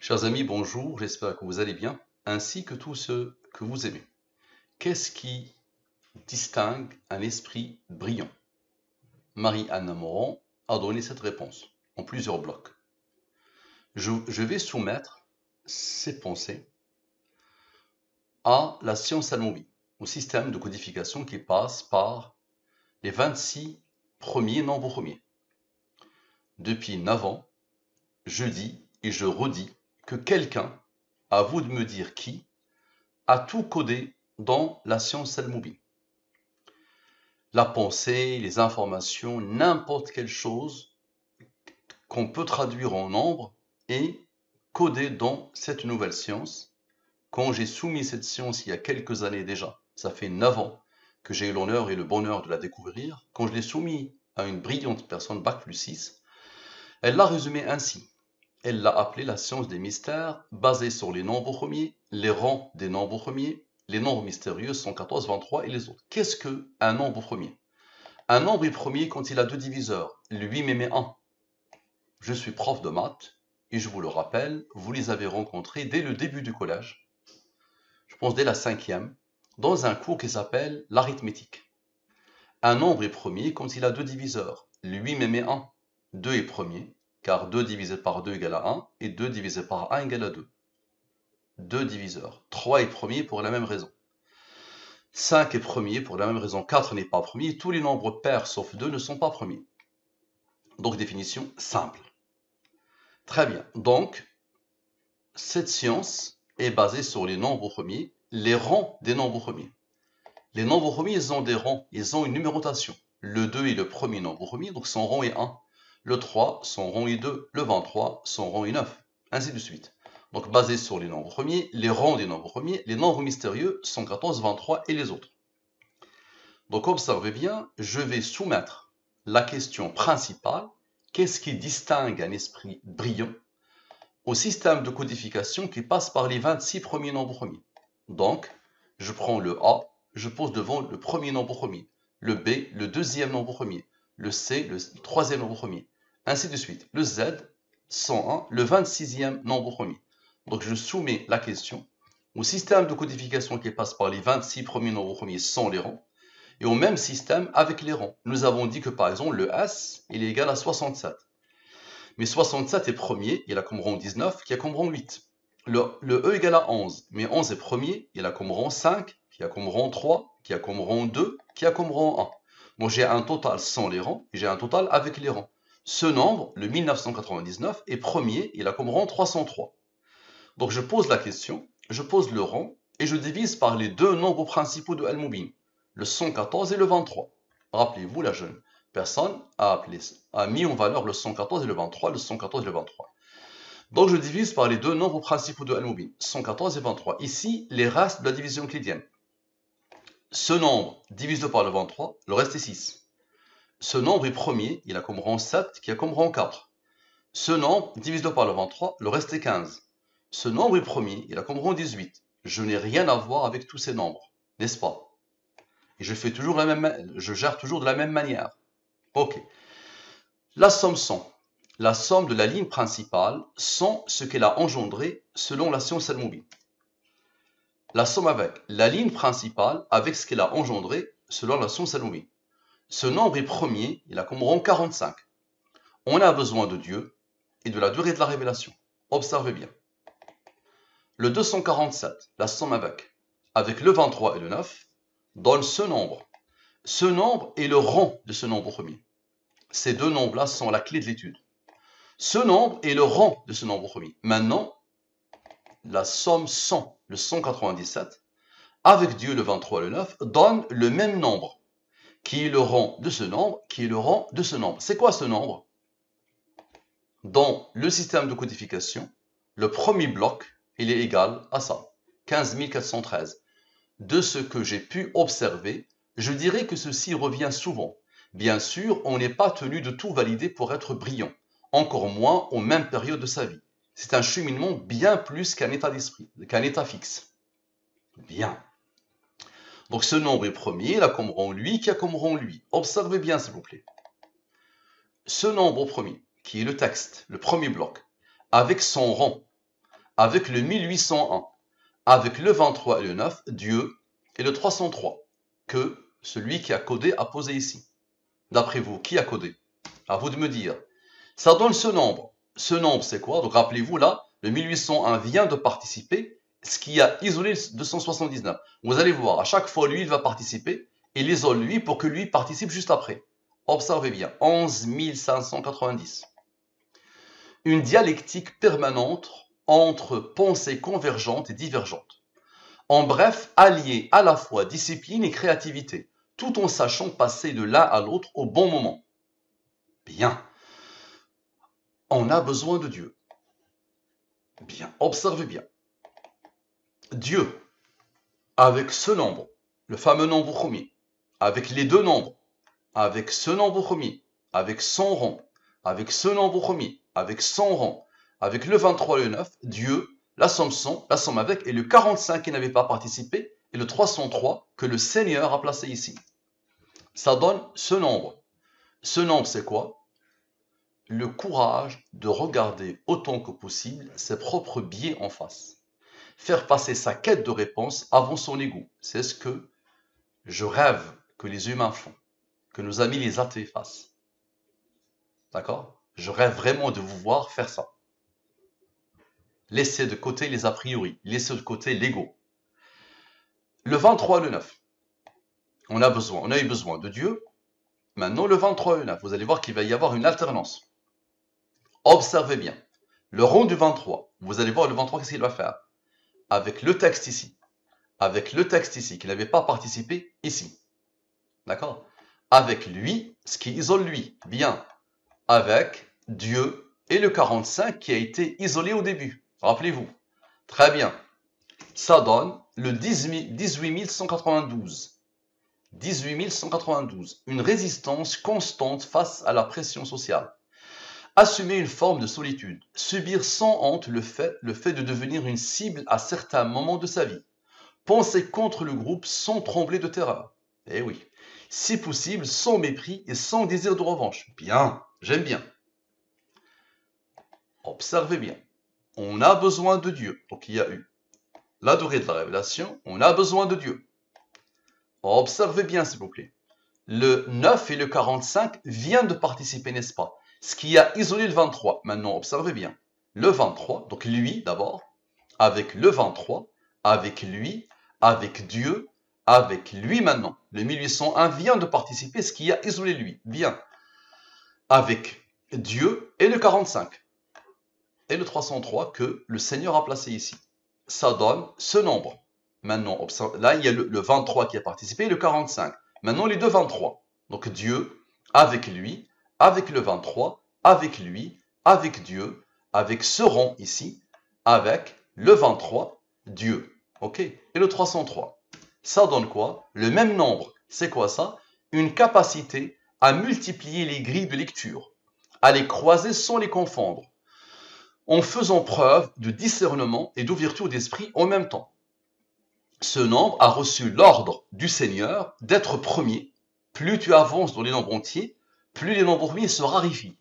Chers amis, bonjour, j'espère que vous allez bien, ainsi que tous ceux que vous aimez. Qu'est-ce qui distingue un esprit brillant? Marie-Anne Moran a donné cette réponse en plusieurs blocs. Je vais soumettre ces pensées à la science Al-Mobi, au système de codification qui passe par les 26 premiers nombres premiers. Depuis 9 ans, je dis et je redis que quelqu'un, à vous de me dire qui, a tout codé dans la science Al-Mobi. La pensée, les informations, n'importe quelle chose qu'on peut traduire en nombre est codée dans cette nouvelle science. Quand j'ai soumis cette science il y a quelques années déjà, ça fait 9 ans que j'ai eu l'honneur et le bonheur de la découvrir, quand je l'ai soumis à une brillante personne, Bac+6, elle l'a résumé ainsi. Elle l'a appelé la science des mystères, basée sur les nombres premiers, les rangs des nombres premiers, les nombres mystérieux 114, 23 et les autres. Qu'est-ce qu'un nombre premier? Un nombre est premier quand il a deux diviseurs, 8 mais 1. Je suis prof de maths, et je vous le rappelle, vous les avez rencontrés dès le début du collège, je pense dès la 5e, dans un cours qui s'appelle l'arithmétique. Un nombre est premier quand il a deux diviseurs, 8 mais 1. 2 est premier, car 2 divisé par 2 égale à 1, et 2 divisé par 1 égale à 2. 2 diviseurs. 3 est premier pour la même raison. 5 est premier pour la même raison. 4 n'est pas premier. Tous les nombres pairs sauf 2 ne sont pas premiers. Donc définition simple. Très bien. Donc, cette science est basée sur les nombres premiers, les rangs des nombres premiers. Les nombres premiers, ils ont des rangs, ils ont une numérotation. Le 2 est le premier nombre premier, donc son rang est 1. Le 3, son rang est 2. Le 23, son rang est 9. Ainsi de suite. Donc, basé sur les nombres premiers, les rangs des nombres premiers, les nombres mystérieux, 114, 23 et les autres. Donc, observez bien, je vais soumettre la question principale. Qu'est-ce qui distingue un esprit brillant au système de codification qui passe par les 26 premiers nombres premiers? Donc, je prends le A, je pose devant le premier nombre premier, le B, le deuxième nombre premier, le C, le troisième nombre premier, ainsi de suite. Le Z, 101, le 26e nombre premier. Donc, je soumets la question au système de codification qui passe par les 26 premiers nombres premiers sans les rangs, et au même système avec les rangs. Nous avons dit que par exemple le S il est égal à 67. Mais 67 est premier, il a comme rang 19, qui a comme rang 8. Le E égale à 11, mais 11 est premier, il a comme rang 5, qui a comme rang 3, qui a comme rang 2, qui a comme rang 1. Donc j'ai un total sans les rangs, et j'ai un total avec les rangs. Ce nombre, le 1999, est premier, il a comme rang 303. Donc je pose la question, je pose le rang, et je divise par les deux nombres principaux de Al-Moubin, le 114 et le 23. Rappelez-vous, la jeune personne a mis en valeur le 114 et le 23, le 114 et le 23. Donc je divise par les deux nombres principaux de Al-Moubin, 114 et 23. Ici, les restes de la division euclidienne. Ce nombre divisé par le 23, le reste est 6. Ce nombre est premier, il a comme rang 7, qui a comme rang 4. Ce nombre divisé par le 23, le reste est 15. Ce nombre est premier, il a comme rang 18. Je n'ai rien à voir avec tous ces nombres, n'est-ce pas? Et je gère toujours de la même manière. Ok. La somme 100. La somme de la ligne principale sans ce qu'elle a engendré selon la science Al-Mobi. La somme avec la ligne principale avec ce qu'elle a engendré selon la science Al-Mobi. Ce nombre est premier, il a comme rang 45. On a besoin de Dieu et de la durée de la révélation. Observez bien. Le 247, la somme avec le 23 et le 9, donne ce nombre. Ce nombre est le rang de ce nombre premier. Ces deux nombres-là sont la clé de l'étude. Ce nombre est le rang de ce nombre premier. Maintenant, la somme 100, le 197, avec Dieu le 23 et le 9, donne le même nombre, qui est le rang de ce nombre, qui est le rang de ce nombre. C'est quoi ce nombre? Dans le système de codification, le premier bloc, il est égal à ça, 15 413. De ce que j'ai pu observer, je dirais que ceci revient souvent. Bien sûr, on n'est pas tenu de tout valider pour être brillant, encore moins aux mêmes périodes de sa vie. C'est un cheminement bien plus qu'un état d'esprit, qu'un état fixe. Bien. Donc ce nombre est premier, il a comme rang lui, qui a comme rang lui. Observez bien s'il vous plaît. Ce nombre premier, qui est le texte, le premier bloc, avec son rang, avec le 1801, avec le 23 et le 9, Dieu, et le 303, que celui qui a codé a posé ici. D'après vous, qui a codé? À vous de me dire. Ça donne ce nombre. Ce nombre, c'est quoi? Donc rappelez-vous, là, le 1801 vient de participer, ce qui a isolé le 279. Vous allez voir, à chaque fois, lui, il va participer, et il isole lui pour que lui participe juste après. Observez bien, 11 590. Une dialectique permanente entre pensées convergentes et divergentes. En bref, allier à la fois discipline et créativité, tout en sachant passer de l'un à l'autre au bon moment. Bien. On a besoin de Dieu. Bien, observez bien. Dieu, avec ce nombre, le fameux nombre premier, avec les deux nombres, avec ce nombre premier, avec son rang, avec ce nombre premier, avec son rang, avec le 23 et le 9, Dieu, la somme 100, la somme avec, et le 45 qui n'avait pas participé, et le 303 que le Seigneur a placé ici. Ça donne ce nombre. Ce nombre, c'est quoi? Le courage de regarder autant que possible ses propres biais en face. Faire passer sa quête de réponse avant son ego. C'est ce que je rêve que les humains font, que nos amis les athées fassent. D'accord? Je rêve vraiment de vous voir faire ça. Laissez de côté les a priori, laissez de côté l'ego. Le 23 et le 9, on a eu besoin de Dieu. Maintenant, le 23 et le 9, vous allez voir qu'il va y avoir une alternance. Observez bien. Le rond du 23, vous allez voir le 23, qu'est-ce qu'il va faire? Avec le texte ici, qui n'avait pas participé ici. D'accord? Avec lui, ce qui isole lui, bien. Avec Dieu et le 45 qui a été isolé au début. Rappelez-vous. Très bien. Ça donne le 18 192. 18 192. Une résistance constante face à la pression sociale. Assumer une forme de solitude. Subir sans honte le fait de devenir une cible à certains moments de sa vie. Penser contre le groupe sans trembler de terreur. Eh oui. Si possible, sans mépris et sans désir de revanche. Bien, j'aime bien. Observez bien. On a besoin de Dieu. Donc il y a eu la durée de la révélation. On a besoin de Dieu. Observez bien, s'il vous plaît. Le 9 et le 45 viennent de participer, n'est-ce pas? Ce qui a isolé le 23. Maintenant, observez bien. Le 23, donc lui d'abord, avec le 23, avec lui, avec Dieu, avec lui maintenant. Le 1801 vient de participer, ce qui a isolé lui. Bien. Avec Dieu et le 45. Et le 303 que le Seigneur a placé ici. Ça donne ce nombre. Maintenant, là, il y a le 23 qui a participé et le 45. Maintenant, les deux 23. Donc Dieu, avec lui, avec le 23, avec lui, avec Dieu, avec ce rond ici, avec le 23, Dieu. Ok? Et le 303. Ça donne quoi? Le même nombre. C'est quoi ça? Une capacité à multiplier les grilles de lecture, à les croiser sans les confondre, en faisant preuve de discernement et d'ouverture d'esprit en même temps. Ce nombre a reçu l'ordre du Seigneur d'être premier. Plus tu avances dans les nombres entiers, plus les nombres premiers se raréfient.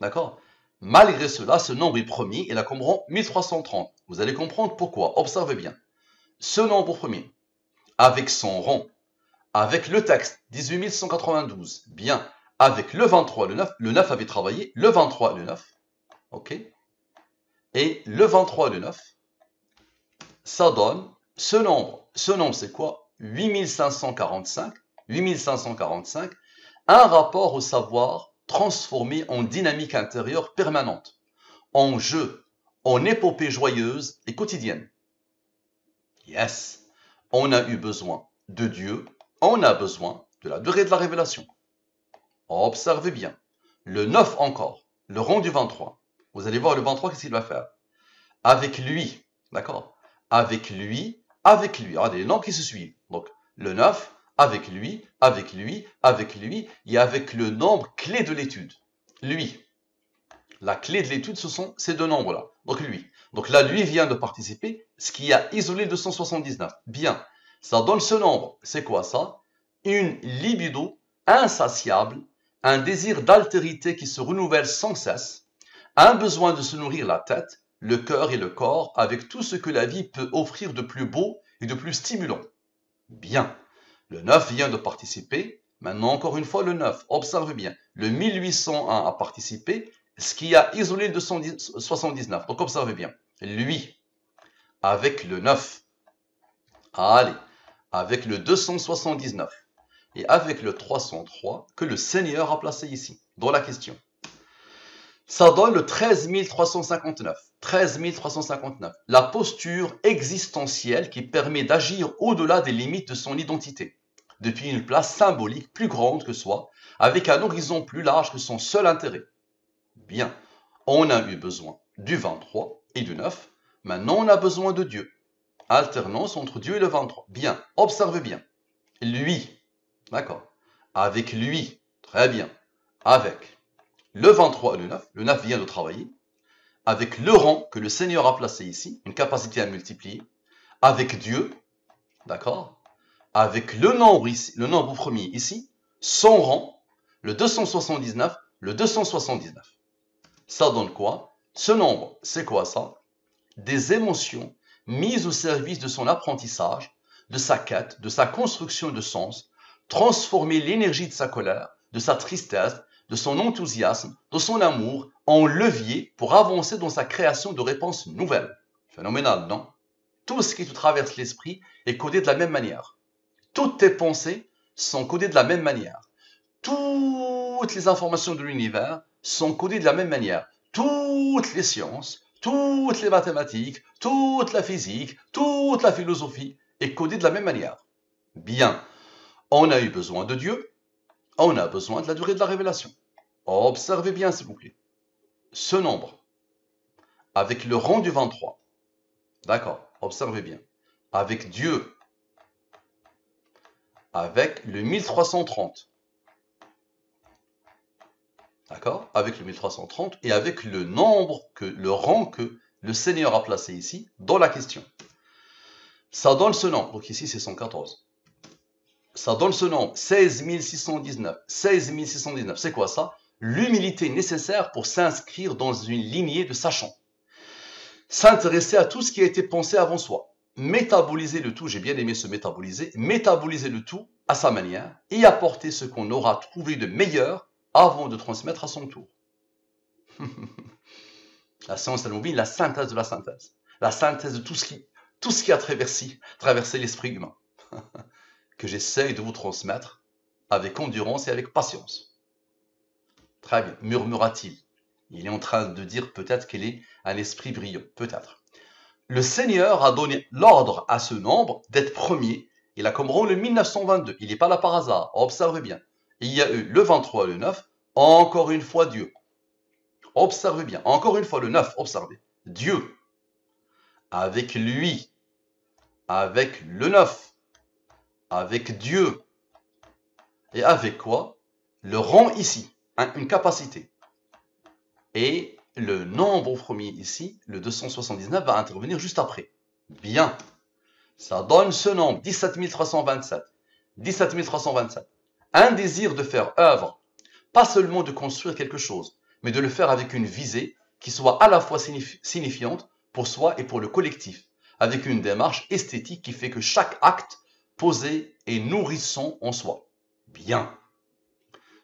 D'accord? Malgré cela, ce nombre est premier et la comme rang 1330. Vous allez comprendre pourquoi. Observez bien. Ce nombre premier, avec son rang, avec le texte 18 192, bien, avec le 23, le 9 avait travaillé, le 23 et le 9, ok? Et le 23 et le 9, ça donne ce nombre. Ce nombre, c'est quoi? 8545, 8545, un rapport au savoir transformé en dynamique intérieure permanente, en jeu, en épopée joyeuse et quotidienne. Yes, on a eu besoin de Dieu, on a besoin de la durée de la révélation. Observez bien. Le 9 encore, le rang du 23. Vous allez voir le 23, qu'est-ce qu'il va faire? Avec lui, d'accord? Avec lui, avec lui. Regardez les nombres qui se suivent. Donc, le 9, avec lui, avec lui, avec lui, et avec le nombre clé de l'étude. Lui. La clé de l'étude, ce sont ces deux nombres-là. Donc, lui. Donc là, lui vient de participer, ce qui a isolé le 279. Bien. Ça donne ce nombre. C'est quoi ça? Une libido insatiable, un désir d'altérité qui se renouvelle sans cesse, un besoin de se nourrir la tête, le cœur et le corps avec tout ce que la vie peut offrir de plus beau et de plus stimulant. Bien. Le 9 vient de participer. Maintenant, encore une fois, le 9. Observe bien. Le 1801 a participé, ce qui a isolé le 279. Donc, observez bien. Lui, avec le 9. Allez, avec le 279 et avec le 303 que le Seigneur a placé ici, dans la question. Ça donne le 13 359. 13 359. La posture existentielle qui permet d'agir au-delà des limites de son identité, depuis une place symbolique plus grande que soi, avec un horizon plus large que son seul intérêt. Bien, on a eu besoin du 23 et du 9. Maintenant, on a besoin de Dieu. Alternance entre Dieu et le 23. Bien, observez bien. Lui, d'accord. Avec lui, très bien. Avec le 23 et le 9 vient de travailler. Avec le rang que le Seigneur a placé ici, une capacité à multiplier. Avec Dieu, d'accord. Avec le nombre ici, le nombre premier ici, son rang, le 279, le 279. Ça donne quoi? Ce nombre, c'est quoi ça? Des émotions mises au service de son apprentissage, de sa quête, de sa construction de sens, transformer l'énergie de sa colère, de sa tristesse, de son enthousiasme, de son amour en levier pour avancer dans sa création de réponses nouvelles. Phénoménal, non? Tout ce qui te traverse l'esprit est codé de la même manière. Toutes tes pensées sont codées de la même manière. Toutes les informations de l'univers sont codées de la même manière. Toutes les sciences, toutes les mathématiques, toute la physique, toute la philosophie est codée de la même manière. Bien, on a eu besoin de Dieu, on a besoin de la durée de la révélation. Observez bien, s'il vous plaît. Ce nombre, avec le rang du 23, d'accord, observez bien, avec Dieu, avec le 1330, d'accord, avec le 1330 et avec le nombre, le rang que le Seigneur a placé ici dans la question. Ça donne ce nombre, donc ici c'est 114. Ça donne ce nombre, 16 619. 16 619, c'est quoi ça? L'humilité nécessaire pour s'inscrire dans une lignée de sachants. S'intéresser à tout ce qui a été pensé avant soi. Métaboliser le tout, j'ai bien aimé ce métaboliser, métaboliser le tout à sa manière et apporter ce qu'on aura trouvé de meilleur avant de transmettre à son tour. La science al-Mubin, la synthèse de la synthèse. La synthèse de tout ce qui a traversé l'esprit humain. Que j'essaye de vous transmettre avec endurance et avec patience. Très bien, murmura-t-il. Il est en train de dire peut-être qu'il est un esprit brillant, peut-être. Le Seigneur a donné l'ordre à ce nombre d'être premier. Il a comme rang le 1922. Il n'est pas là par hasard. Observez bien. Il y a eu le 23 et le 9. Encore une fois Dieu. Observez bien. Encore une fois le 9. Observez. Dieu. Avec lui. Avec le 9. Avec Dieu. Et avec quoi? Le rang ici. Une capacité. Et le nombre premier ici, le 279, va intervenir juste après. Bien. Ça donne ce nombre, 17 327. 17 327. Un désir de faire œuvre. Pas seulement de construire quelque chose, mais de le faire avec une visée qui soit à la fois signifiante pour soi et pour le collectif, avec une démarche esthétique qui fait que chaque acte posé est nourrissant en soi. Bien.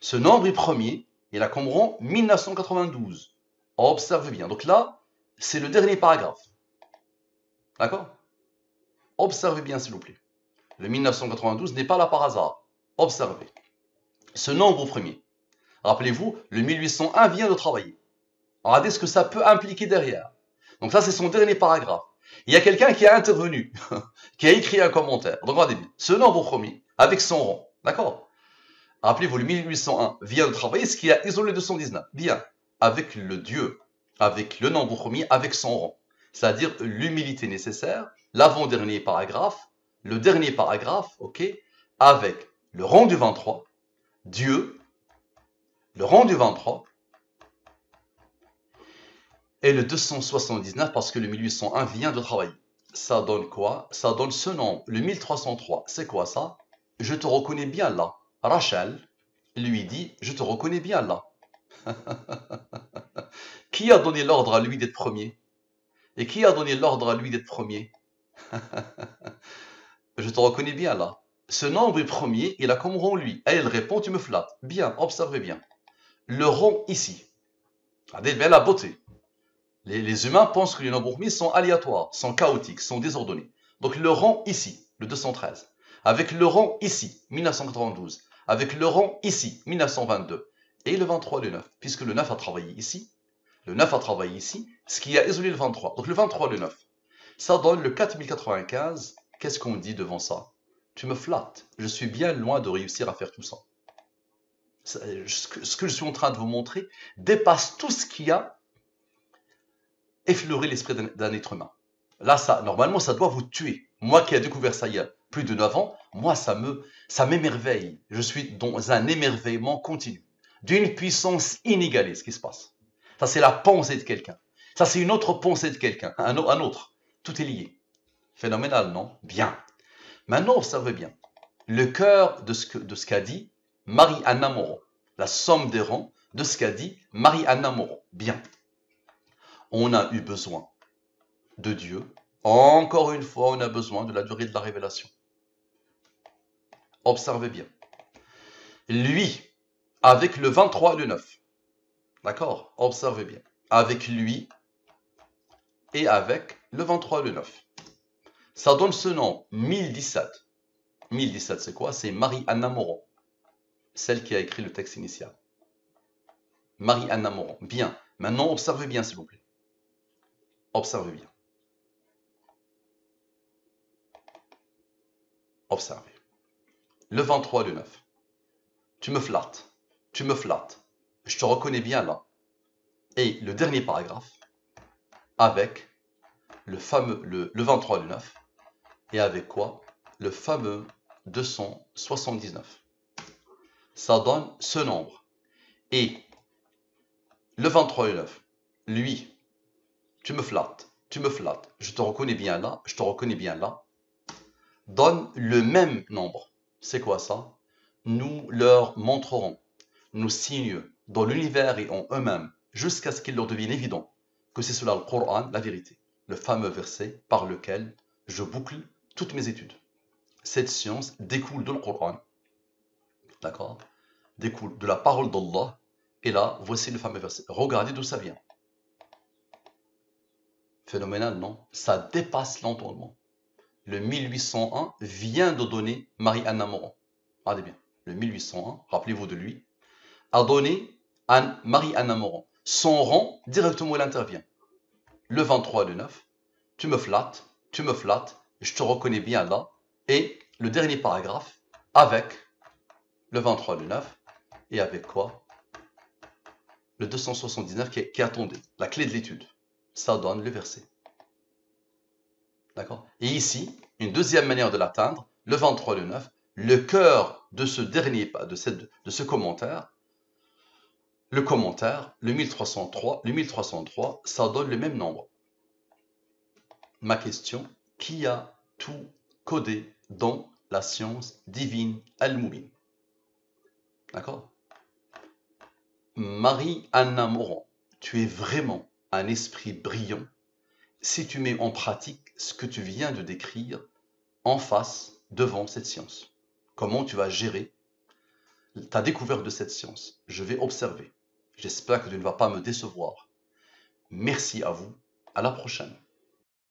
Ce nombre est premier, il a comme rang 1992. Observez bien. Donc là, c'est le dernier paragraphe. D'accord? Observez bien, s'il vous plaît. Le 1992 n'est pas là par hasard. Observez. Ce nombre au premier. Rappelez-vous, le 1801 vient de travailler. Regardez ce que ça peut impliquer derrière. Donc ça, c'est son dernier paragraphe. Il y a quelqu'un qui a intervenu, qui a écrit un commentaire. Donc regardez bien. Ce nombre au premier, avec son rang. D'accord? Rappelez-vous, le 1801 vient de travailler, ce qui a isolé 219. Bien. Avec le Dieu, avec le nombre premier, avec son rang. C'est-à-dire l'humilité nécessaire, l'avant-dernier paragraphe, le dernier paragraphe, ok, avec le rang du 23, Dieu, le rang du 23, et le 279 parce que le 1801 vient de travailler. Ça donne quoi? Ça donne ce nombre, le 1303. C'est quoi ça? Je te reconnais bien là. Rachel lui dit, je te reconnais bien là. Qui a donné l'ordre à lui d'être premier? Et qui a donné l'ordre à lui d'être premier? Je te reconnais bien là. Ce nombre est premier, il a comme rond lui. Elle répond, tu me flattes. Bien, observez bien. Le rond ici. Regardez bien la beauté. Les humains pensent que les nombres premiers sont aléatoires, sont chaotiques, sont désordonnés. Donc le rond ici, le 213. Avec le rond ici, 1992. Avec le rond ici, 1922. Et le 23, le 9. Puisque le 9 a travaillé ici. Le 9 a travaillé ici, ce qui a isolé le 23. Donc le 23, le 9. Ça donne le 4095. Qu'est-ce qu'on dit devant ça? Tu me flattes. Je suis bien loin de réussir à faire tout ça. Ce que je suis en train de vous montrer dépasse tout ce qu'il y a effleurer l'esprit d'un être humain. Là, normalement, ça doit vous tuer. Moi qui ai découvert ça il y a plus de 9 ans, moi, ça m'émerveille. Je suis dans un émerveillement continu. D'une puissance inégalée, ce qui se passe. Ça, c'est la pensée de quelqu'un. Ça, c'est une autre pensée de quelqu'un. Un autre. Tout est lié. Phénoménal, non? Bien. Maintenant, observez bien. Le cœur de ce qu'a dit Marie-Anna Moreau. La somme des rangs de ce qu'a dit Marie-Anna Moreau. Bien. On a eu besoin de Dieu. Encore une fois, on a besoin de la durée de la révélation. Observez bien. Lui, avec le 23 et le 9. D'accord? Observez bien. Avec lui et avec le 23 et le 9. Ça donne ce nom, 1017. 1017, c'est quoi? C'est Marie-Anna Moreau. Celle qui a écrit le texte initial. Marie-Anna Moreau. Bien. Maintenant, observez bien, s'il vous plaît. Observez bien. Observez. Le 23 et le 9. Tu me flattes. Tu me flattes. Je te reconnais bien là. Et le dernier paragraphe, avec le fameux, le 23 et le 9. Et avec quoi? Le fameux 279. Ça donne ce nombre. Et le 23 et le 9, lui, tu me flattes, je te reconnais bien là, je te reconnais bien là, donne le même nombre. C'est quoi ça? Nous leur montrerons nos signes dans l'univers et en eux-mêmes, jusqu'à ce qu'il leur devienne évident que c'est cela le Coran, la vérité, le fameux verset par lequel je boucle toutes mes études. Cette science découle de le Coran, d'accord? Découle de la parole d'Allah. Et là, voici le fameux verset. Regardez d'où ça vient. Phénoménal, non? Ça dépasse l'entendement. Le 1801 vient de donner Marie-Anna Moreau. Regardez bien. Le 1801, rappelez-vous de lui, a donné à Marie-Anna Moreau. Son rang, directement, il intervient. Le 23 et le 9, tu me flattes, je te reconnais bien là. Et le dernier paragraphe, avec le 23 et le 9, et avec quoi? Le 279 qui attendait, la clé de l'étude. Ça donne le verset. D'accord? Et ici, une deuxième manière de l'atteindre, le 23 et le 9, le cœur de ce dernier, de ce commentaire, le commentaire, le 1303, ça donne le même nombre. Ma question, qui a tout codé dans la science divine Al-Moubin? D'accord? Marie-Anna Moreau, tu es vraiment un esprit brillant si tu mets en pratique ce que tu viens de décrire en face, devant cette science. Comment tu vas gérer ta découverte de cette science? Je vais observer. J'espère que tu ne vas pas me décevoir. Merci à vous. À la prochaine.